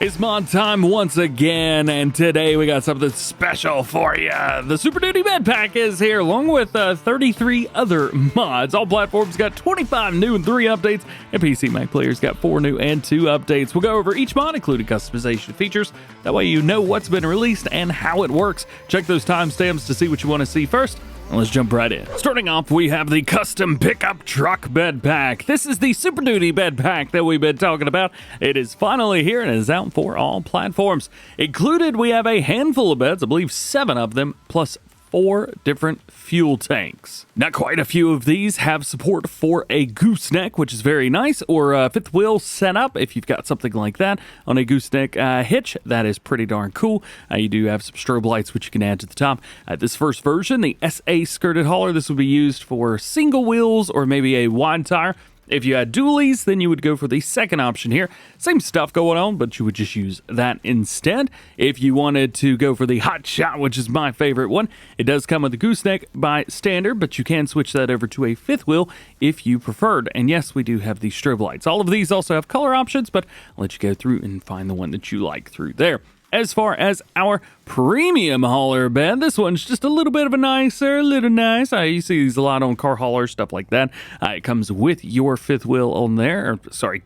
It's mod time once again, and today we got something special for you. The Superduty bed pack is here, along with 33 other mods. All platforms got 25 new and 3 updates, and PC Mac players got 4 new and 2 updates. We'll go over each mod, including customization features. That way you know what's been released and how it works. Check those timestamps to see what you want to see first. Let's jump right in. Starting off, we have the custom pickup truck bed pack. This is the Superduty bed pack that we've been talking about. It is finally here and is out for all platforms. Included, we have a handful of beds, I believe 7 of them, plus 4 different fuel tanks. Now, quite a few of these have support for a gooseneck, which is very nice, or a fifth wheel setup if you've got something like that on a gooseneck hitch. That is pretty darn cool. You do have some strobe lights, which you can add to the top. This first version, the SA skirted hauler, this would be used for single wheels or maybe a wide tire. If you had dualies, then you would go for the second option here. Same stuff going on, but you would just use that instead. If you wanted to go for the hot shot, which is my favorite one, it does come with a gooseneck by standard, but you can switch that over to a fifth wheel if you preferred. And yes, we do have the strobe lights. All of these also have color options, but I'll let you go through and find the one that you like through there. As far as our premium hauler bed, this one's just a little bit of a nicer, you see these a lot on car haulers, stuff like that. It comes with your fifth wheel on there,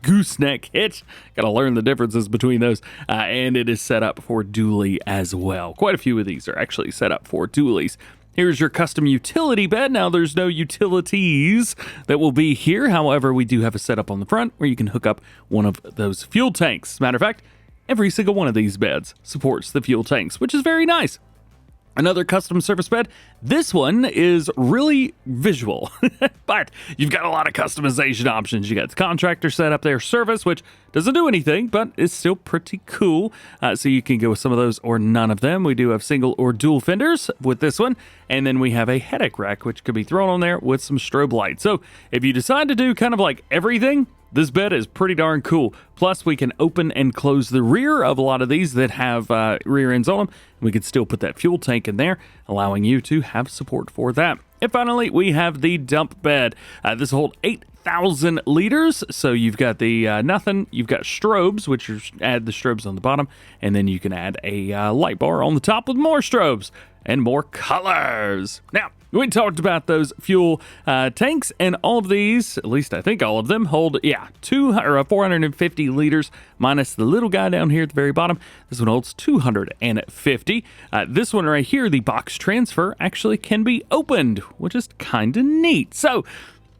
gooseneck hitch. Gotta learn the differences between those. And it is set up for dually as well. Quite a few of these are actually set up for dualies. Here's your custom utility bed. Now, there's no utilities that will be here. However, we do have a setup on the front where you can hook up one of those fuel tanks. As a matter of fact, every single one of these beds supports the fuel tanks, which is very nice. Another custom service bed. This one is really visual, but you've got a lot of customization options. You got the contractor set up there, service, which doesn't do anything, but it's still pretty cool. So you can go with some of those or none of them. We do have single or dual fenders with this one. And then we have a headache rack, which could be thrown on there with some strobe lights. So if you decide to do kind of like everything, this bed is pretty darn cool. Plus, we can open and close the rear of a lot of these that have rear ends on them. We can still put that fuel tank in there, allowing you to have support for that. And finally, we have the dump bed. This will hold 8,000 liters. So you've got the nothing. You've got strobes, which you add the strobes on the bottom. And then you can add a light bar on the top with more strobes and more colors. Now, we talked about those fuel tanks, and all of these, at least I think all of them, hold, 450 liters, minus the little guy down here at the very bottom. This one holds 250. This one right here, the box transfer, actually can be opened, which is kind of neat. So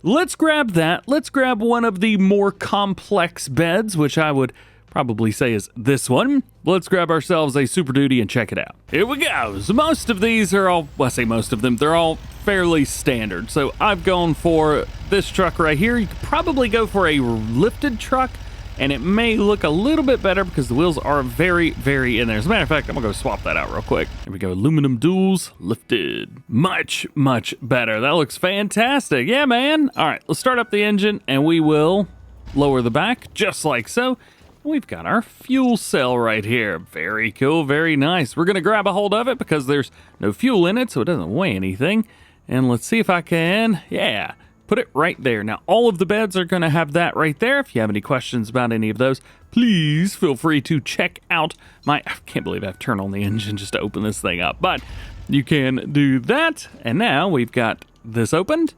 let's grab that. Let's grab one of the more complex beds, which I would probably say is this one. Let's grab ourselves a Superduty and check it out. Here we go. So most of these are all, well, I say most of them, they're all fairly standard. So I've gone for this truck right here. You could probably go for a lifted truck, and it may look a little bit better because the wheels are very, very in there. As a matter of fact, I'm gonna go swap that out real quick. Here we go, aluminum duals, lifted. Much, much better. That looks fantastic. Yeah, man. All right, let's start up the engine, and we will lower the back, just like so. We've got our fuel cell right here. Very cool, very nice. We're gonna grab a hold of it because there's no fuel in it, so it doesn't weigh anything. And let's see if I can, put it right there. Now, all of the beds are gonna have that right there. If you have any questions about any of those, please feel free to check out I can't believe I have to turn on the engine just to open this thing up, but you can do that. And now we've got this opened,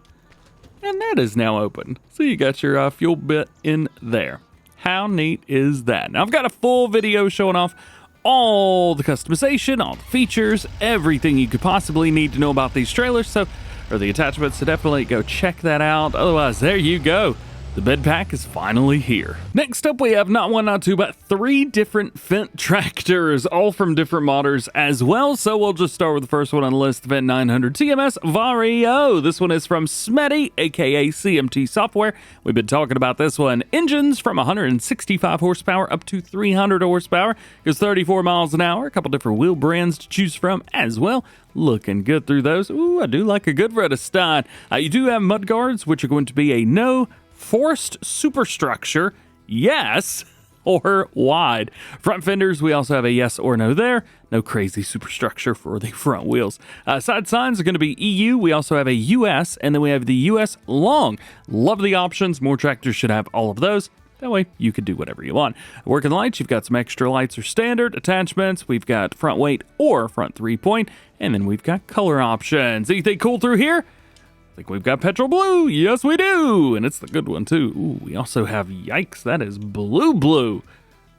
and that is now open. So you got your fuel bit in there. How neat is that? Now, I've got a full video showing off all the customization, all the features, everything you could possibly need to know about these trailers, or the attachments, so definitely go check that out. Otherwise, there you go. The bed pack is finally here. Next up, we have not one, not two, but 3 different Fendt tractors, all from different modders as well. So we'll just start with the first one on the list, the Fendt 900 TMS Vario. This one is from Smetty, aka CMT Software. We've been talking about this one. Engines from 165 horsepower up to 300 horsepower. Goes 34 miles an hour. A couple different wheel brands to choose from as well. Looking good through those. Ooh, I do like a good Redestein. You do have mud guards, which are going to be a no forced superstructure, yes or wide. Front fenders, we also have a yes or no there. No crazy superstructure for the front wheels. Side signs are going to be EU. We also have a US, and then we have the US long. Love the options. More tractors should have all of those. That way you can do whatever you want. Working lights, you've got some extra lights or standard attachments. We've got front weight or front 3-point, and then we've got color options. Anything cool through here? I think we've got petrol blue. Yes, we do. And it's the good one, too. Ooh, we also have, yikes, that is blue.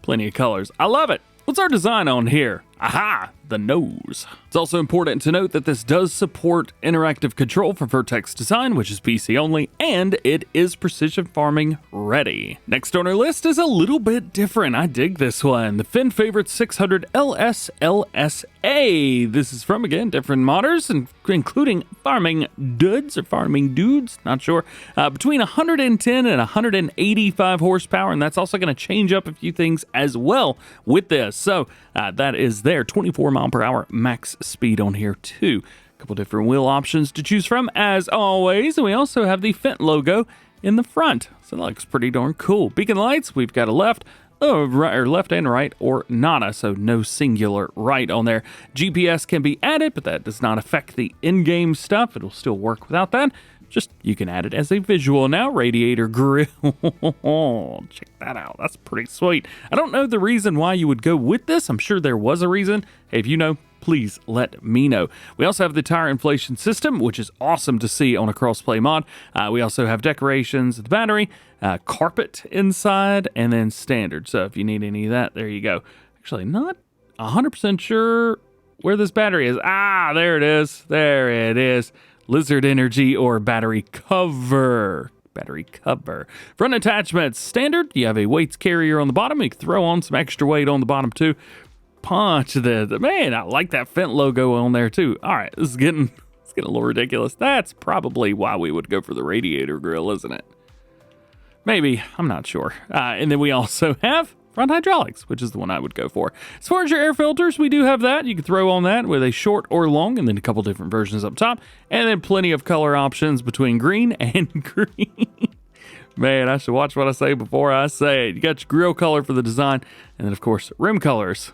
Plenty of colors. I love it. What's our design on here? Aha, the nose. It's also important to note that this does support interactive control for Vertex design, which is PC only, and it is precision farming ready. Next on our list is a little bit different. I dig this one. The Fendt Favorit 600 LS LSA. This is from, again, different modders, including farming dudes or farming dudes, not sure, between 110 and 185 horsepower, and that's also going to change up a few things as well with this. So that is their 24 mile per hour max speed on here too. A couple different wheel options to choose from as always, and we also have the Fendt logo in the front, so that looks pretty darn cool. Beacon lights, we've got a left and right, or nada, so no singular right on there. GPS can be added, but that does not affect the in-game stuff. It'll still work without that. Just, you can add it as a visual now. Radiator grill. Check that out. That's pretty sweet. I don't know the reason why you would go with this. I'm sure there was a reason. Hey, if you know, please let me know. We also have the tire inflation system, which is awesome to see on a crossplay mod. We also have decorations, the battery, carpet inside, and then standard. So if you need any of that, there you go. Actually, not 100% sure where this battery is. Ah, there it is. There it is. Lizard energy or battery cover. Front attachments, standard. You have a weights carrier on the bottom. You can throw on some extra weight on the bottom too. Punch the man, I like that Fendt logo on there too. All right, it's getting a little ridiculous. That's probably why we would go for the radiator grill, isn't it? Maybe, I'm not sure. And then we also have front hydraulics, which is the one I would go for. As far as your air filters, we do have that. You can throw on that with a short or long, and then a couple different versions up top, and then plenty of color options between green and green. Man, I should watch what I say before I say it. You got your grill color for the design, and then of course rim colors.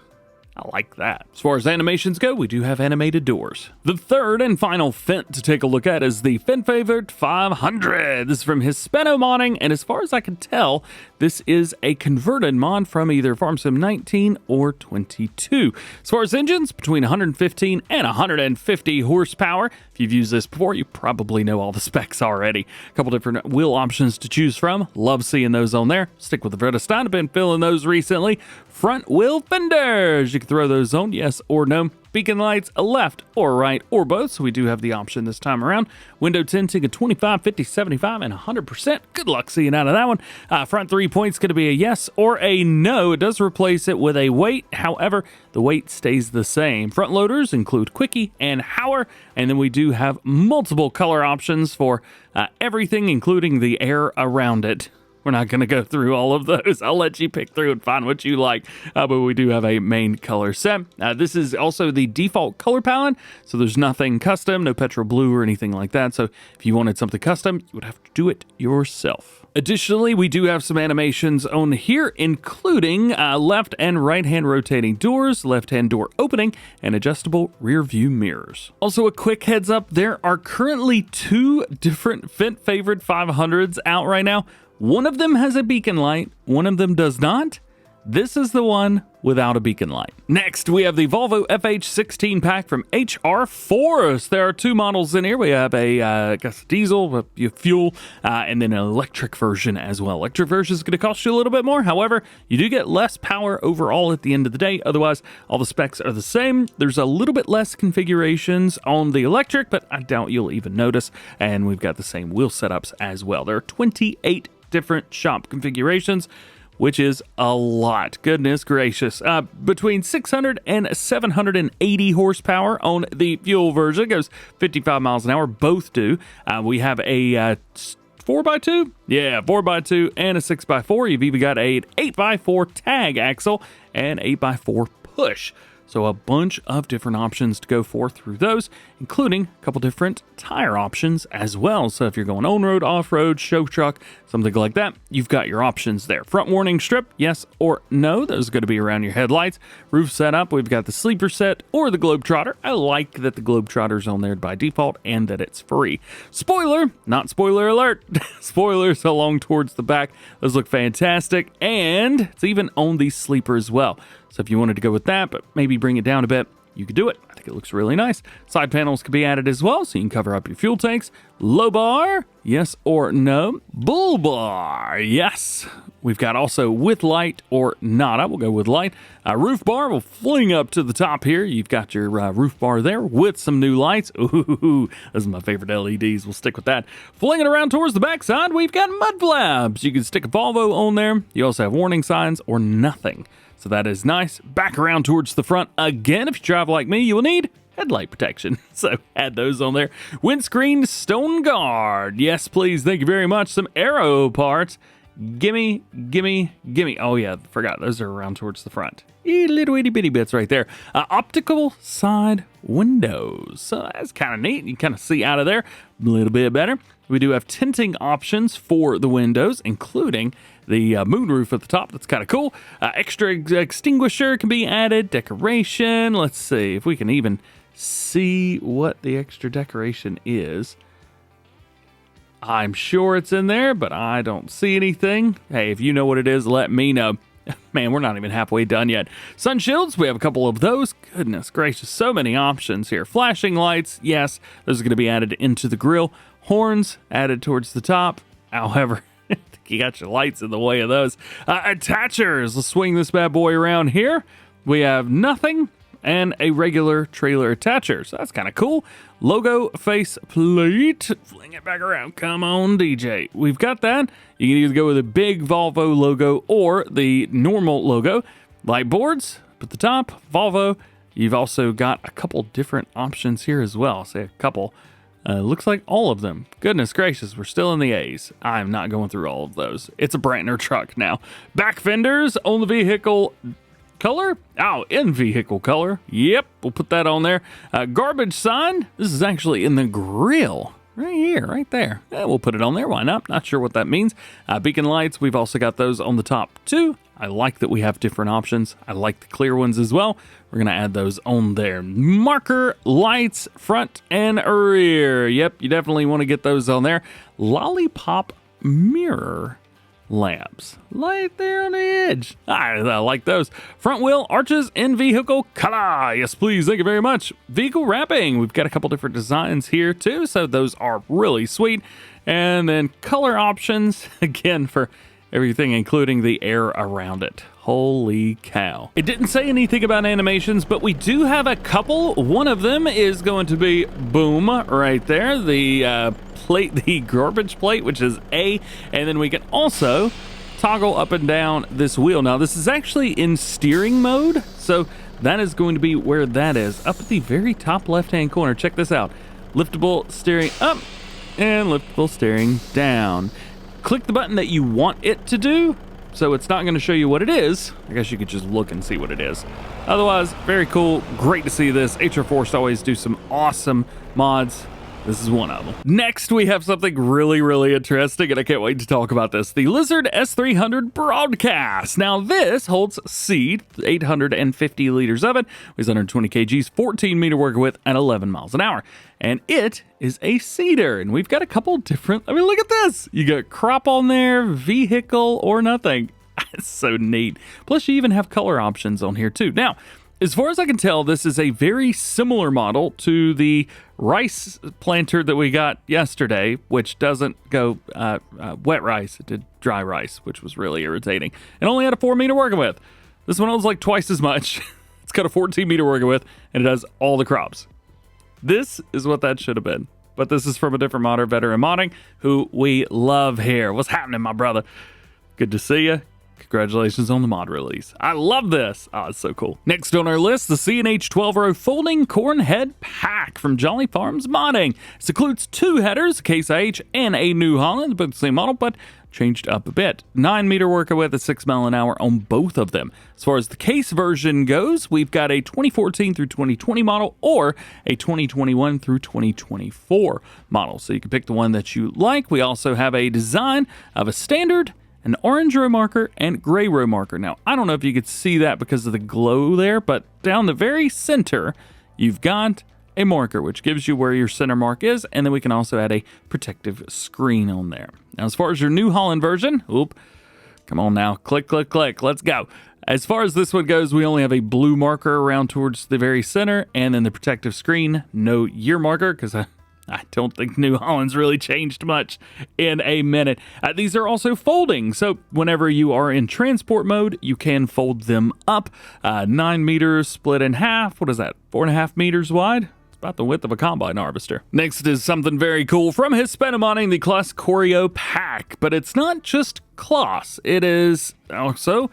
I like that. As far as animations go, we do have animated doors. The third and final Fendt to take a look at is the Fendt Favorit 500. This is from Hispano Modding, and as far as I can tell, this is a converted mod from either Farm Sim 19 or 22. As far as engines, between 115 and 150 horsepower. If you've used this before, you probably know all the specs already. A couple different wheel options to choose from. Love seeing those on there. Stick with the Vredestein. I've been filling those recently. Front wheel fenders. You can throw those on, yes or no. Beacon lights, a left or right or both, so we do have the option this time around. Window tinting at 25, 50, 75, and 100%. Good luck seeing out of that one. Front 3 points going to be a yes or a no. It does replace it with a weight. However, the weight stays the same. Front loaders include Quickie and Hauer, and then we do have multiple color options for everything, including the air around it. We're not going to go through all of those. I'll let you pick through and find what you like. But we do have a main color set. This is also the default color palette, so there's nothing custom, no petrol blue or anything like that. So if you wanted something custom, you would have to do it yourself. Additionally, we do have some animations on here, including left and right hand rotating doors, left hand door opening, and adjustable rear view mirrors. Also, a quick heads up, there are currently 2 different Fendt Favorit 500s out right now. One of them has a beacon light, one of them does not. This is the one without a beacon light. Next, we have the Volvo FH 16 pack from HR Forest. There are 2 models in here. We have a diesel, fuel, and then an electric version as well. Electric version is going to cost you a little bit more. However, you do get less power overall at the end of the day. Otherwise, all the specs are the same. There's a little bit less configurations on the electric, but I doubt you'll even notice. And we've got the same wheel setups as well. There are 28 different shop configurations, which is a lot. Goodness gracious. Between 600 and 780 horsepower on the fuel version. It goes 55 miles an hour. Both do. We have a 4x2? Yeah, 4x2 and a 6x4. You've even got a 8x4 tag axle and 8x4 push. So a bunch of different options to go for through those, including a couple different tire options as well. So if you're going on-road, off-road, show truck, something like that, you've got your options there. Front warning strip, yes or no. Those are going to be around your headlights. Roof setup, we've got the sleeper set or the Globetrotter. I like that the Globetrotter's on there by default and that it's free. Spoiler, not spoiler alert. Spoilers along towards the back. Those look fantastic, and it's even on the sleeper as well. So if you wanted to go with that, but maybe bring it down a bit, you could do it. I think it looks really nice. Side panels could be added as well, so you can cover up your fuel tanks. Low bar, yes or no. Bull bar, yes. We've got also with light or not. I will go with light. Roof bar will fling up to the top here. You've got your roof bar there with some new lights. Ooh, those are my favorite LEDs. We'll stick with that. Flinging around towards the backside, we've got mud flaps. You can stick a Volvo on there. You also have warning signs or nothing. So that is nice. Back around towards the front again. If you drive like me, you will need headlight protection. So add those on there. Windscreen stone guard. Yes, please. Thank you very much. Some aero parts. Gimme. Oh yeah, forgot. Those are around towards the front. Little itty bitty bits right there. Optical side windows. So that's kind of neat. You kind of see out of there a little bit better. We do have tinting options for the windows, including the moonroof at the top. That's kind of cool. Extra extinguisher can be added. Decoration. Let's see if we can even see what the extra decoration is. I'm sure it's in there, but I don't see anything. Hey, if you know what it is, let me know. Man, we're not even halfway done yet. Sun shields, we have a couple of those. Goodness gracious, so many options here. Flashing lights, yes, those are going to be added into the grill. Horns added towards the top. However, you got your lights in the way of those. Attachers, let's swing this bad boy around here. We have nothing and a regular trailer attacher. So that's kind of cool. Logo face plate. Fling it back around. Come on, DJ. We've got that. You can either go with a big Volvo logo or the normal logo. Light boards, up at the top, Volvo. You've also got a couple different options here as well. Say a couple. Looks like all of them. Goodness gracious, we're still in the A's. I'm not going through all of those. It's a Brantner truck now. Back fenders on the vehicle color. Oh, in vehicle color. Yep, we'll put that on there. Garbage sign. This is actually in the grill. Right here, right there. Yeah, we'll put it on there. Why not? Not sure what that means. Beacon lights, we've also got those on the top too. I like that we have different options. I like the clear ones as well. We're going to add those on there. Marker lights, front and rear. Yep, you definitely want to get those on there. Lollipop mirror lamps. Right there on the edge. I like those. Front wheel arches in vehicle color. Yes, please. Thank you very much. Vehicle wrapping. We've got a couple different designs here too, so those are really sweet. And then color options, again, for everything, including the air around it. Holy cow. It didn't say anything about animations, but we do have a couple. One of them is going to be, boom, right there. The plate, the garbage plate, which is A. And then we can also toggle up and down this wheel. Now, this is actually in steering mode. So that is going to be where that is. Up at the very top left-hand corner. Check this out. Liftable steering up and liftable steering down. Click the button that you want it to do, so it's not going to show you what it is. I guess you could just look and see what it is. Otherwise, very cool. Great to see this. HR Force always do some awesome mods. This is one of them. Next, we have something really interesting, and I can't wait to talk about this. The Lizard S300 Broadcast. Now, this holds seed, 850 liters of it, weighs 120 kgs, 14 meter working width, and 11 miles an hour. And it is a seeder, and we've got a couple different, I mean, look at this. You got crop on there, vehicle, or nothing. It's so neat. Plus, you even have color options on here, too. Now, as far as I can tell, this is a very similar model to the rice planter that we got yesterday, which doesn't go wet rice. It did dry rice, which was really irritating. It only had a 4 meter working width. This one was like twice as much. It's got a 14 meter working width, and it does all the crops. This is what that should have been. But this is from a different modder, Veteran Modding, who we love here. What's happening, my brother? Good to see you. Congratulations on the mod release. I love this. Oh, it's so cool. Next on our list, the C&H 12-row folding corn head pack from Jolly Farms Modding. This includes 2 headers, Case IH and a New Holland, both the same model, but changed up a bit. 9 meter working with at 6 mile an hour on both of them. As far as the case version goes, we've got a 2014 through 2020 model or a 2021 through 2024 model. So you can pick the one that you like. We also have a design of a standard, an orange row marker, and gray row marker. Now, I don't know if you could see that because of the glow there, but down the very center, you've got a marker, which gives you where your center mark is, and then we can also add a protective screen on there. Now, as far as your New Holland version, come on now, click, click, click, let's go. As far as this one goes, we only have a blue marker around towards the very center, and then the protective screen, no year marker, because I don't think New Holland's really changed much in a minute. These are also folding, so whenever you are in transport mode, you can fold them up. 9 meters split in half. What is that, 4.5 meters wide? About the width of a combine harvester. Next is something very cool from Hispanomoning, the CLAAS Corio pack. But it's not just CLAAS, it is also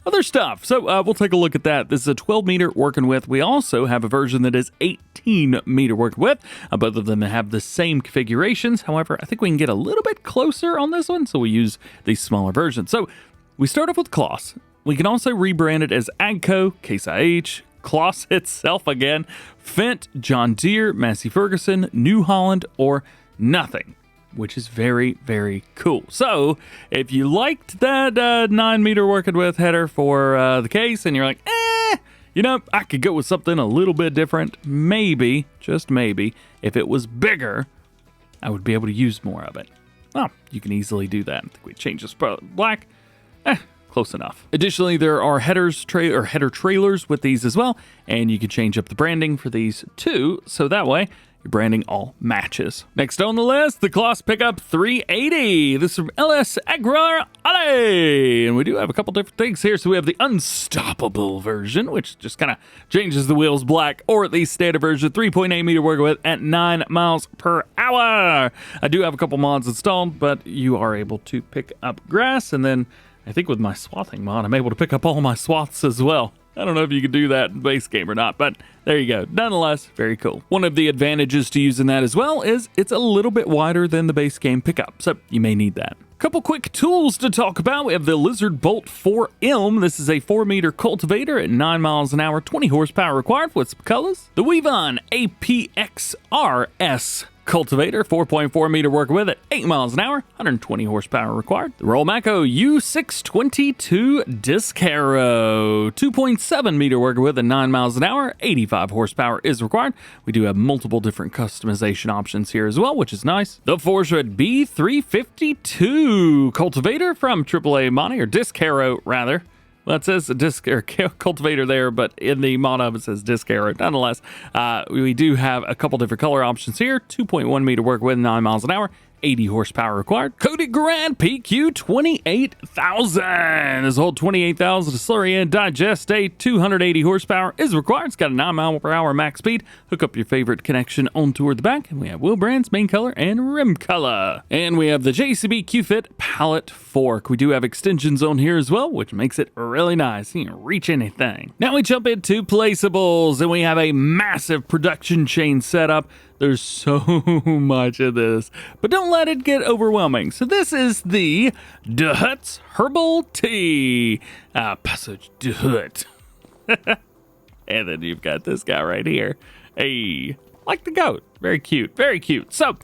other stuff. So we'll take a look at that. This is a 12 meter working with. We also have a version that is 18 meter working with. Both of them have the same configurations. However, I think we can get a little bit closer on this one, so we use the smaller version. So we start off with CLAAS. We can also rebrand it as AGCO, Case IH, CLAAS itself again, Fendt, John Deere, Massey Ferguson, New Holland, or nothing, which is very, very cool. So if you liked that 9 meter working with header for the case and you're like, you know, I could go with something a little bit different, maybe, just maybe, if it was bigger, I would be able to use more of it. Well, you can easily do that. I think we change this black. Close enough. Additionally, there are header trailers with these as well, and you can change up the branding for these too, so that way your branding all matches. Next on the list, the CLAAS Pickup 380. This is from LS Agrar Ale, and we do have a couple different things here. So we have the unstoppable version, which just kind of changes the wheels black, or at least standard version, 3.8 meter working with at 9 miles per hour. I do have a couple mods installed, but you are able to pick up grass, and then I think with my swathing mod, I'm able to pick up all my swaths as well. I don't know if you can do that in base game or not, but there you go. Nonetheless, very cool. One of the advantages to using that as well is it's a little bit wider than the base game pickup, so you may need that. Couple quick tools to talk about. We have the Lizard Bolt 4M. This is a 4 meter cultivator at 9 miles an hour, 20 horsepower required with some colors. The Quivogne APXRS cultivator, 4.4 meter work with it, 8 miles an hour, 120 horsepower required. The Rolmako U622 disc harrow, 2.7 meter work with it, 9 miles an hour, 85 horsepower is required. We do have multiple different customization options here as well, which is nice. The Fortschritt B-352 cultivator from AAA Money, or disc harrow rather. Well, it says a disc or cultivator there, but in the mod it says disc harrow. Nonetheless, we do have a couple different color options here. 2.1 meter work with, 9 miles an hour, 80 horsepower required. Coated Garant PQ 28,000. This whole 28,000 to Slurry Yard digest a 280 horsepower is required. It's got a 9 mile per hour max speed. Hook up your favorite connection on toward the back, and we have wheel brands, main color, and rim color. And we have the JCB Qfit pallet fork. We do have extensions on here as well, which makes it really nice. You can reach anything. Now we jump into placeables, and we have a massive production chain setup. There's so much of this, but don't let it get overwhelming. So this is the Dahut's Herbal Tea. Passage Dahut. And then you've got this guy right here. Hey, like the goat. Very cute, very cute. So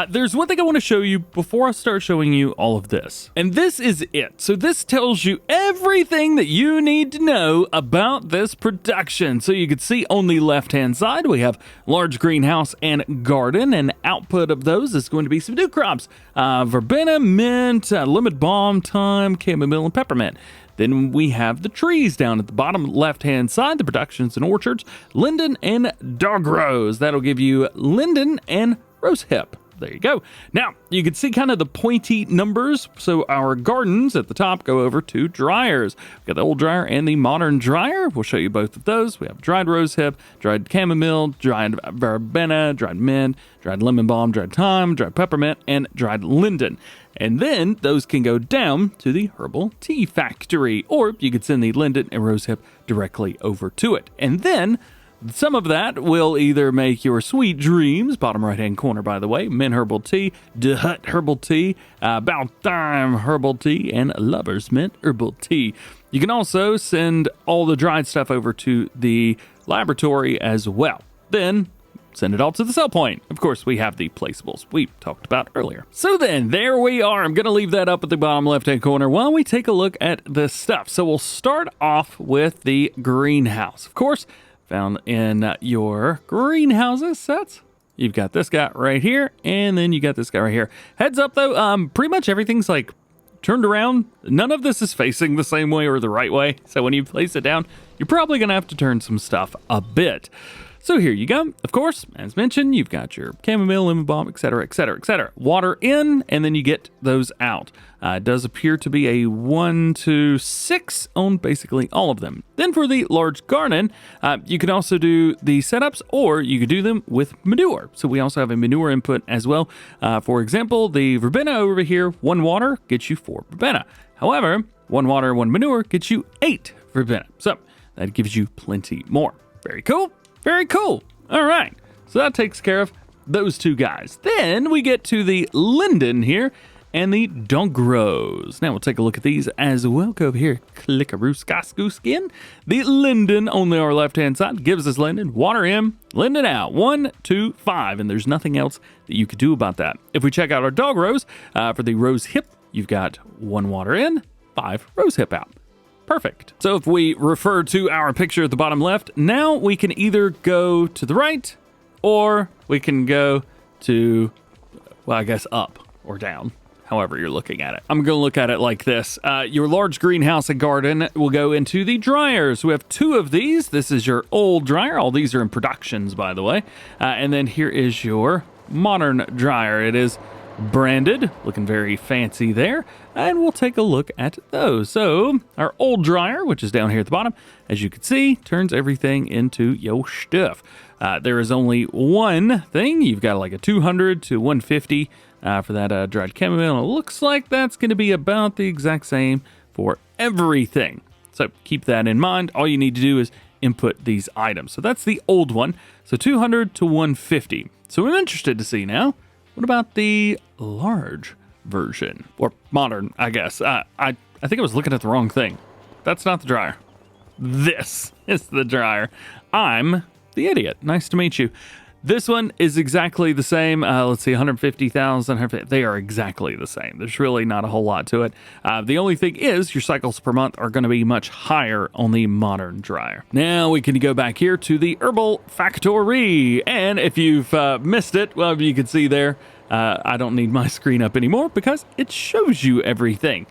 there's one thing I want to show you before I start showing you all of this. And this is it. So this tells you everything that you need to know about this production. So you can see on the left-hand side, we have large greenhouse and garden, and output of those is going to be some new crops. Verbena, mint, lemon balm, thyme, chamomile, and peppermint. Then we have the trees down at the bottom left-hand side, the productions and orchards, linden and dog rose. That'll give you linden and rosehip. There you go. Now, you can see kind of the pointy numbers. So our gardens at the top go over to dryers. We've got the old dryer and the modern dryer. We'll show you both of those. We have dried rosehip, dried chamomile, dried verbena, dried mint, dried lemon balm, dried thyme, dried peppermint, and dried linden. And then those can go down to the herbal tea factory, or you could send the linden and rosehip directly over to it. And then Some of that will either make your sweet dreams, bottom right-hand corner, by the way, Mint Herbal Tea, Dahut Herbal Tea, About Time Herbal Tea, and Lover's Mint Herbal Tea. You can also send all the dried stuff over to the laboratory as well. Then send it all to the sell point. Of course, we have the placeables we talked about earlier. So then, there we are. I'm going to leave that up at the bottom left-hand corner while we take a look at the stuff. So we'll start off with the greenhouse. Of course, found in your greenhouses sets, you've got this guy right here, and then you got this guy right here. Heads up, though, pretty much everything's like turned around. None of this is facing the same way or the right way. So when you place it down, you're probably going to have to turn some stuff a bit. So here you go. Of course, as mentioned, you've got your chamomile, lemon balm, etc., etc., etc. Water in, and then you get those out. It does appear to be a 1 to 6 on basically all of them. Then for the large garden, you can also do the setups, or you could do them with manure. So we also have a manure input as well. For example, the verbena over here, 1 water gets you 4 verbena. However, 1 water, 1 manure gets you 8 verbena. So that gives you plenty more. Very cool. Very cool. All right. So that takes care of those 2 guys. Then we get to the linden here and the dogros. Now we'll take a look at these as well. Go over here, click a rooskasku skin. The linden on our left-hand side gives us linden. Water in, linden out. 1, 2, 5. And there's nothing else that you could do about that. If we check out our dog rose, for the rose hip, you've got 1 water in, 5 rose hip out. Perfect. So if we refer to our picture at the bottom left, now we can either go to the right or we can go to, well, I guess up or down, however you're looking at it. I'm going to look at it like this. Your large greenhouse and garden will go into the dryers. We have 2 of these. This is your old dryer. All these are in productions, by the way. And then here is your modern dryer. It is branded, looking very fancy there, and we'll take a look at those. So our old dryer, which is down here at the bottom, as you can see, turns everything into yo stuff. There is only one thing. You've got like a 200 to 150 for that dried chamomile. It looks like that's going to be about the exact same for everything. So keep that in mind. All you need to do is input these items. So that's the old one. So 200 to 150. So I'm interested to see now, what about the large version? Or modern, I guess. I think I was looking at the wrong thing. That's not the dryer. This is the dryer. I'm the idiot. Nice to meet you. This one is exactly the same. Let's see, 150,000. They are exactly the same. There's really not a whole lot to it. The only thing is your cycles per month are going to be much higher on the modern dryer. Now we can go back here to the Herbal Favorit. And if you've missed it, well, you can see there, I don't need my screen up anymore because it shows you everything.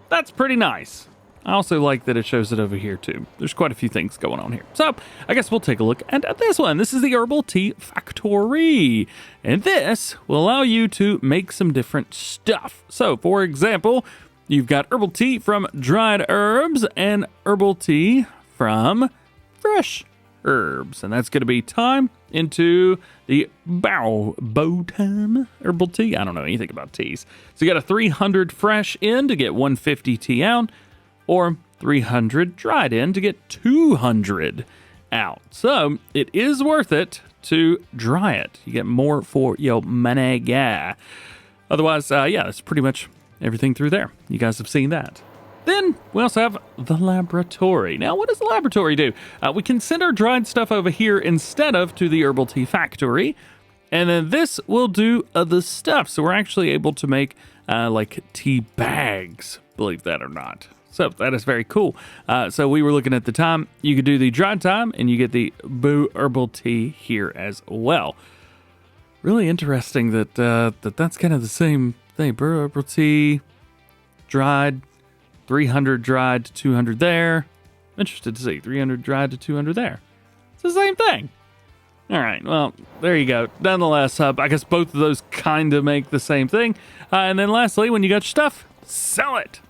That's pretty nice. I also like that it shows it over here too. There's quite a few things going on here. So I guess we'll take a look at this one. This is the Herbal Tea Factory. And this will allow you to make some different stuff. So for example, you've got herbal tea from dried herbs and herbal tea from fresh herbs. And that's going to be thyme into the bow time herbal tea. I don't know anything about teas. So you got a 300 fresh in to get 150 tea out, or 300 dried in to get 200 out. So it is worth it to dry it. You get more for your money, yeah. Otherwise, yeah, that's pretty much everything through there. You guys have seen that. Then we also have the laboratory. Now, what does the laboratory do? We can send our dried stuff over here instead of to the Herbal Tea Factory. And then this will do other stuff. So we're actually able to make like tea bags, believe that or not. So that is very cool. So we were looking at the time. You could do the dried thyme, and you get the Boo Herbal Tea here as well. Really interesting that that's kind of the same thing. Boo Herbal Tea, dried, 300 dried to 200 there. Interested to see 300 dried to 200 there. It's the same thing. All right, well, there you go. Nonetheless, I guess both of those kind of make the same thing. And then lastly, when you got your stuff, sell it.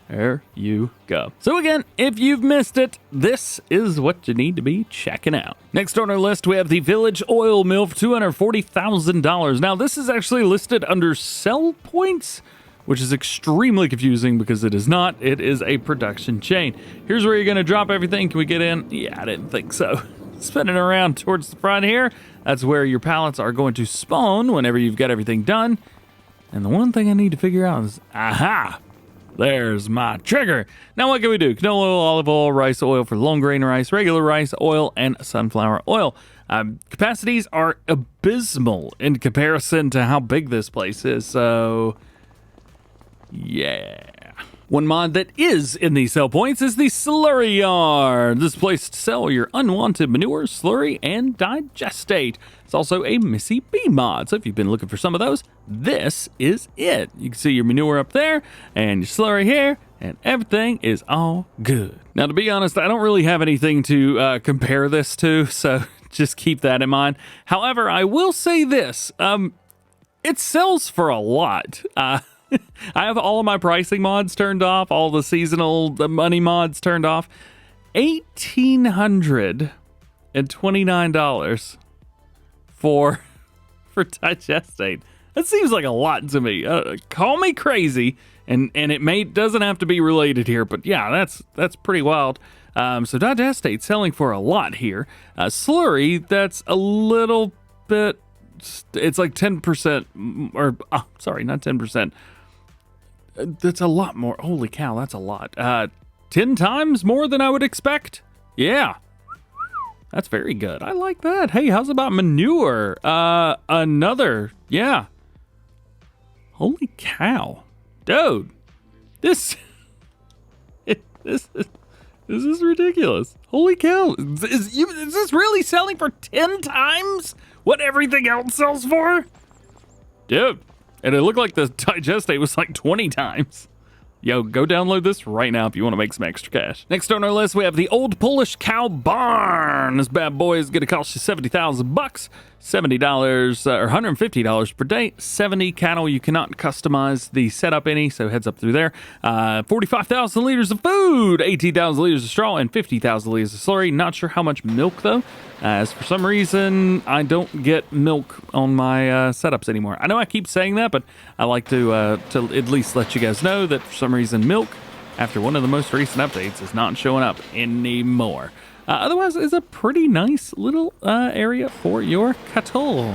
There you go. So again, if you've missed it, this is what you need to be checking out. Next on our list, we have the Village Oil Mill for $240,000. Now, this is actually listed under sell points, which is extremely confusing because it is not. It is a production chain. Here's where you're going to drop everything. Can we get in? Yeah, I didn't think so. spinning around towards the front here. That's where your pallets are going to spawn whenever you've got everything done. And the one thing I need to figure out is, aha, there's my trigger. Now what can we do? Canola oil, olive oil, rice oil for long grain rice, regular rice oil, and sunflower oil. Capacities are abysmal in comparison to how big this place is, so yeah. One mod that is in the sell points is the Slurry Yard. This place to sell your unwanted manure, slurry, and digestate. It's also a Massey B mod, so if you've been looking for some of those, this is it. You can see your manure up there and your slurry here, and everything is all good. Now, to be honest, I don't really have anything to compare this to, so just keep that in mind. However, I will say this. It sells for a lot. I have all of my pricing mods turned off, all the seasonal money mods turned off. $1,829 for digestate. That seems like a lot to me. Call me crazy, and it doesn't have to be related here, but yeah, that's pretty wild. So digestate selling for a lot here. Slurry, that's a little bit. It's like 10%, or sorry, not 10%. That's a lot more. Holy cow, that's a lot. 10 times more than I would expect. Yeah. That's very good. I like that. Hey, how's about manure? Another. Yeah. Holy cow. Dude. This is ridiculous. Holy cow. Is this really selling for 10 times what everything else sells for? Dude. And it looked like the digestate was like 20 times. Yo, go download this right now if you want to make some extra cash. Next on our list, we have the old Polish Cowbarn. This bad boy is going to cost you $70,000, $70 or $150 per day. 70 cattle. You cannot customize the setup any, so heads up through there. 45,000 liters of food, 18,000 liters of straw, and 50,000 liters of slurry. Not sure how much milk though, as for some reason I don't get milk on my setups anymore. I know I keep saying that, but I like to at least let you guys know that for some reason milk, after one of the most recent updates, is not showing up anymore. Otherwise, it's a pretty nice little area for your cattle.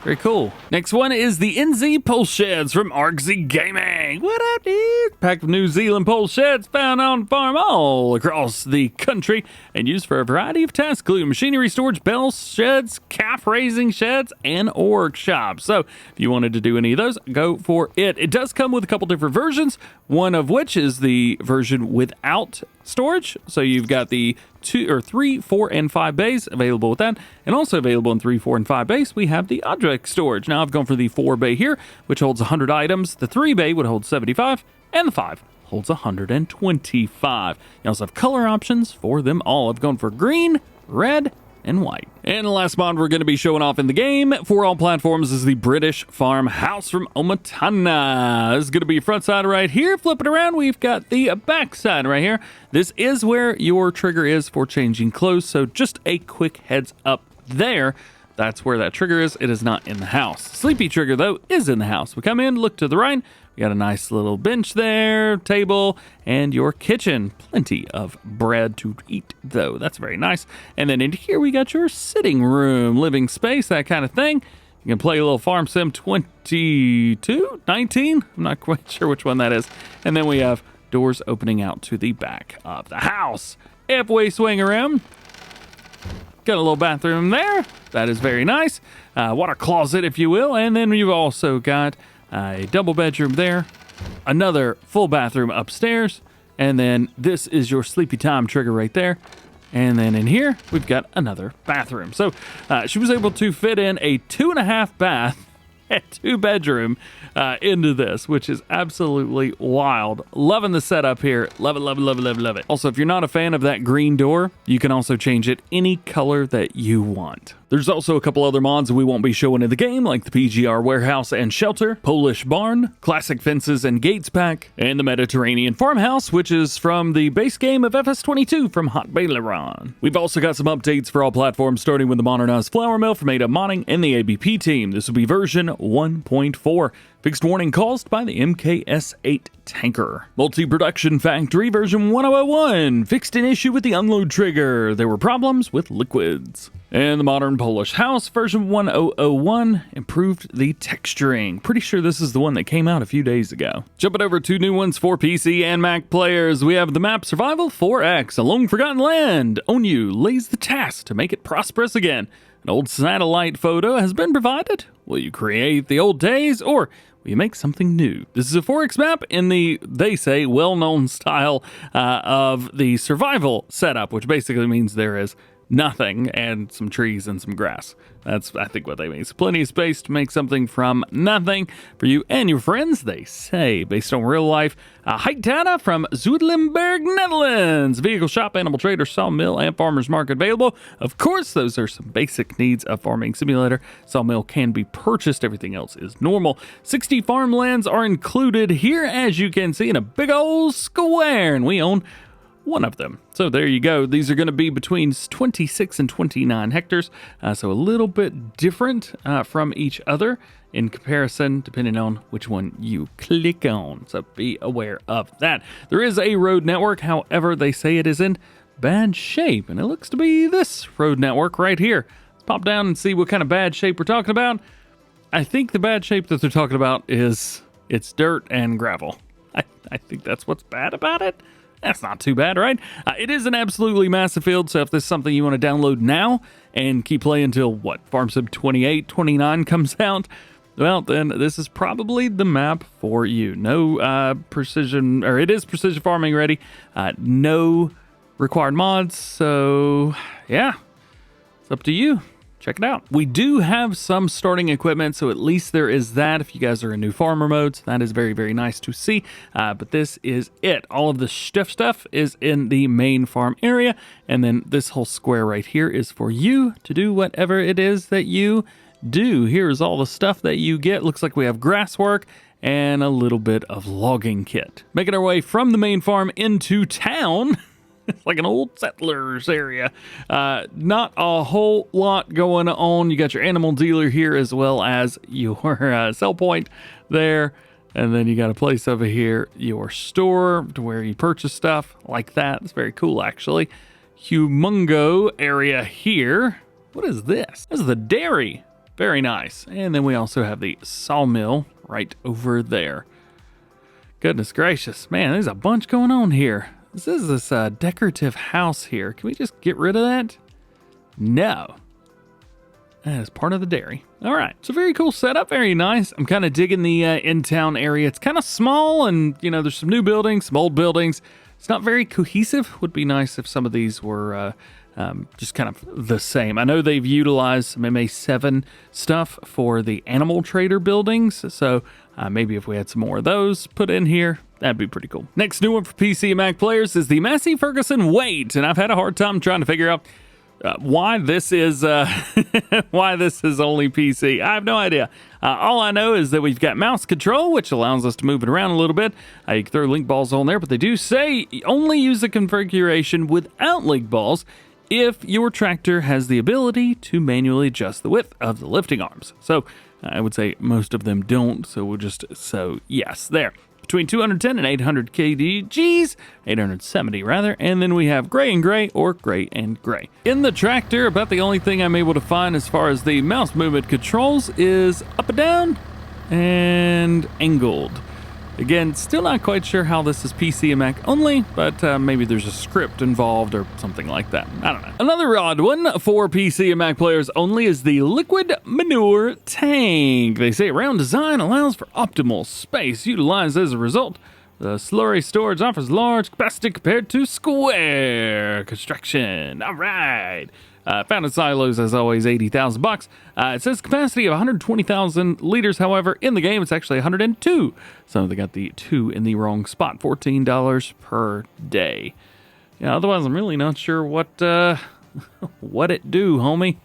Very cool. Next one is the NZ pole sheds from ArkZ Gaming. What up, dude? Pack of New Zealand pole sheds found on farm all across the country and used for a variety of tasks, including machinery storage, bell sheds, calf raising sheds, and workshops. So if you wanted to do any of those, go for it. It does come with a couple different versions, one of which is the version without storage. So you've got the 2 or 3, 4, and 5 bays available with that, and also available in 3, 4, and 5 bays we have the object storage. Now I've gone for the 4 bay here, which holds 100 items. The 3 bay would hold 75, and the 5 holds 125. You also have color options for them all. I've gone for green, red, and white. And the last mod we're going to be showing off in the game for all platforms is the British farmhouse from Omatana. This is going to be your front side right here. Flip it around, we've got the back side right here. This is where your trigger is for changing clothes, so just a quick heads up there. That's where that trigger is. It is not in the house. Sleepy trigger, though, is in the house. We come in, look to the right. We got a nice little bench there, table, and your kitchen. Plenty of bread to eat, though. That's very nice. And then in here, we got your sitting room, living space, that kind of thing. You can play a little Farm Sim 22, 19? I'm not quite sure which one that is. And then we have doors opening out to the back of the house. If we swing around, got a little bathroom there. That is very nice. Water closet, if you will. And then you've also got a double bedroom there, another full bathroom upstairs, and then this is your sleepy time trigger right there. And then in here, we've got another bathroom. So she was able to fit in a 2.5 bath and 2 bedroom into this, which is absolutely wild. Loving the setup here. Love it, love it, love it, love it, love it. Also, if you're not a fan of that green door, you can also change it any color that you want. There's also a couple other mods we won't be showing in the game, like the PGR Warehouse and Shelter, Polish Barn, Classic Fences and Gates Pack, and the Mediterranean Farmhouse, which is from the base game of FS22 from Hot Baileron. We've also got some updates for all platforms, starting with the modernized flour mill from ADA Modding and the ABP team. This will be version 1.4. Fixed warning caused by the MKS-8 tanker. Multi-production factory version 1001. Fixed an issue with the unload trigger. There were problems with liquids. And the modern Polish house version 1001 improved the texturing. Pretty sure this is the one that came out a few days ago. Jumping over to new ones for PC and Mac players, we have the map Survival 4X, a long forgotten land. Onyu lays the task to make it prosperous again. An old satellite photo has been provided. Will you create the old days, or will you make something new? This is a 4X map in the, they say, well-known style of the survival setup, which basically means there is nothing and some trees and some grass. That's, I think, what they mean. So plenty of space to make something from nothing for you and your friends, they say, based on real life. Height data from Zuidlenberg, Netherlands. Vehicle shop, animal trader, sawmill, and farmer's market available. Of course, those are some basic needs of Farming Simulator. Sawmill can be purchased. Everything else is normal. 60 farmlands are included here, as you can see, in a big old square, and we own one of them. So there you go. These are going to be between 26 and 29 hectares, so a little bit different from each other in comparison, depending on which one you click on. So be aware of that. There is a road network, however, they say it is in bad shape, and it looks to be this road network right here. Let's pop down and see what kind of bad shape we're talking about. I think the bad shape that they're talking about is it's dirt and gravel. I think that's what's bad about it. That's not too bad, right? It is an absolutely massive field, so if this is something you want to download now and keep playing until, what, FarmSim 28, 29 comes out, well, then this is probably the map for you. No precision, or it is precision farming ready. No required mods, so yeah, it's up to you. Check it out. We do have some starting equipment, so at least there is that if you guys are in new farmer modes. That is very, very nice to see. But this is it. All of the stuff is in the main farm area, and then this whole square right here is for you to do whatever it is that you do. Here's all the stuff that you get. Looks like we have grass work and a little bit of logging kit. Making our way from the main farm into town. It's like an old settlers area. Not a whole lot going on. You got your animal dealer here as well as your sell point there. And then you got a place over here, your store to where you purchase stuff like that. It's very cool, actually. Humongo area here. What is this? This is the dairy. Very nice. And then we also have the sawmill right over there. Goodness gracious. Man, there's a bunch going on here. This is this decorative house here. Can we just get rid of that? No. That is part of the dairy. All right. So very cool setup. Very nice. I'm kind of digging the in-town area. It's kind of small and, you know, there's some new buildings, some old buildings. It's not very cohesive. Would be nice if some of these were just kind of the same. I know they've utilized some MA7 stuff for the animal trader buildings. So maybe if we had some more of those put in here, that'd be pretty cool. Next new one for PC and Mac players is the Massey Ferguson weight. And I've had a hard time trying to figure out why this is why this is only PC. I have no idea. All I know is that we've got mouse control, which allows us to move it around a little bit. You can throw link balls on there, but they do say only use the configuration without link balls if your tractor has the ability to manually adjust the width of the lifting arms. So I would say most of them don't, so we'll just, so yes, there. Between 210 and 800 kdgs, 870 rather, and then we have gray and gray or gray and gray. In the tractor, about the only thing I'm able to find as far as the mouse movement controls is up and down and angled. Again, still not quite sure how this is PC and Mac only, but maybe there's a script involved or something like that. I don't know. Another odd one for PC and Mac players only is the liquid manure tank. They say round design allows for optimal space utilized as a result. The slurry storage offers large capacity compared to square construction. All right. Found in silos, as always, 80,000 bucks. It says capacity of 120,000 liters. However, in the game, it's actually 102. So they got the 2 in the wrong spot. $14 per day. Yeah. Otherwise, I'm really not sure what what it do, homie.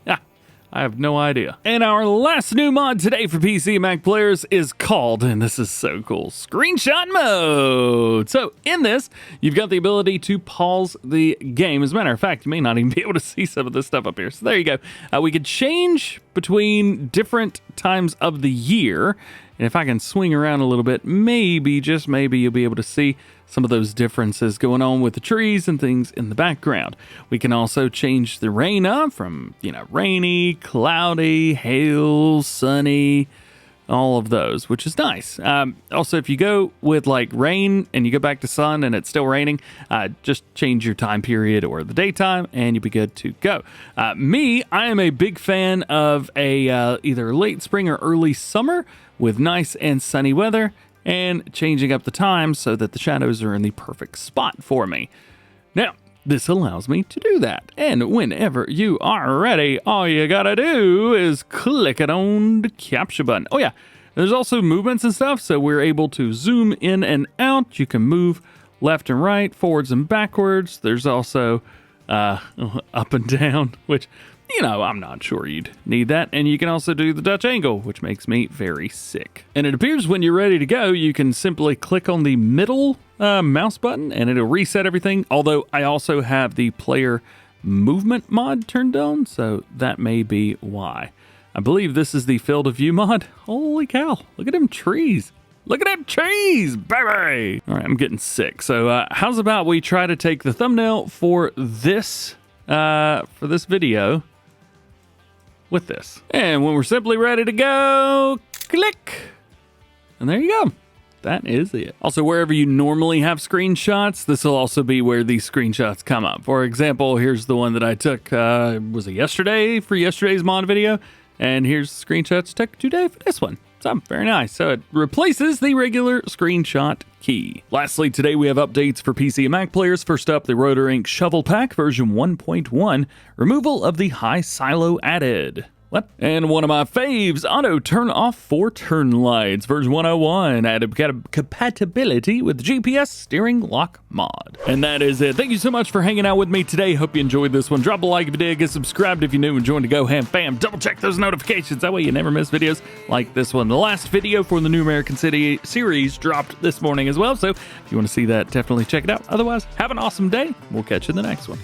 I have no idea. And our last new mod today for PC and Mac players is called, and this is so cool, Screenshot Mode. So in this, you've got the ability to pause the game. As a matter of fact, you may not even be able to see some of this stuff up here. So there you go. We could change between different times of the year. And if I can swing around a little bit, maybe, just maybe, you'll be able to see some of those differences going on with the trees and things in the background. We can also change the rain up from, rainy, cloudy, hail, sunny, all of those, which is nice. Also, if you go with like rain and you go back to sun and it's still raining, just change your time period or the daytime and you'll be good to go. I am a big fan of a either late spring or early summer with nice and sunny weather, and changing up the time so that the shadows are in the perfect spot for me. Now, this allows me to do that. And whenever you are ready, all you gotta do is click it on the capture button. Oh yeah, there's also movements and stuff, so we're able to zoom in and out. You can move left and right, forwards and backwards. There's also up and down, which, I'm not sure you'd need that. And you can also do the Dutch angle, which makes me very sick. And it appears when you're ready to go, you can simply click on the middle mouse button and it'll reset everything. Although I also have the player movement mod turned on, so that may be why. I believe this is the field of view mod. Holy cow, look at them trees. Look at them trees, baby. All right, I'm getting sick. So how's about we try to take the thumbnail for this video with this. And when we're simply ready to go, click. And there you go. That is it. Also, wherever you normally have screenshots, this will also be where these screenshots come up. For example, here's the one that I took, was it yesterday for yesterday's mod video? And here's the screenshots I took today for this one. So very nice. So it replaces the regular screenshot key. Lastly, today we have updates for PC and Mac players. First up, the Rotor Ink Shovel Pack version 1.1, removal of the high silo added. What? And one of my faves, auto turn off for turn lights, version 101, added compatibility with GPS steering lock mod. And that is it. Thank you so much for hanging out with me today. Hope you enjoyed this one. Drop a like if you did, get subscribed if you're new, and join the DjGoHam fam. Double check those notifications. That way you never miss videos like this one. The last video for the New American City series dropped this morning as well. So if you want to see that, definitely check it out. Otherwise, have an awesome day. We'll catch you in the next one.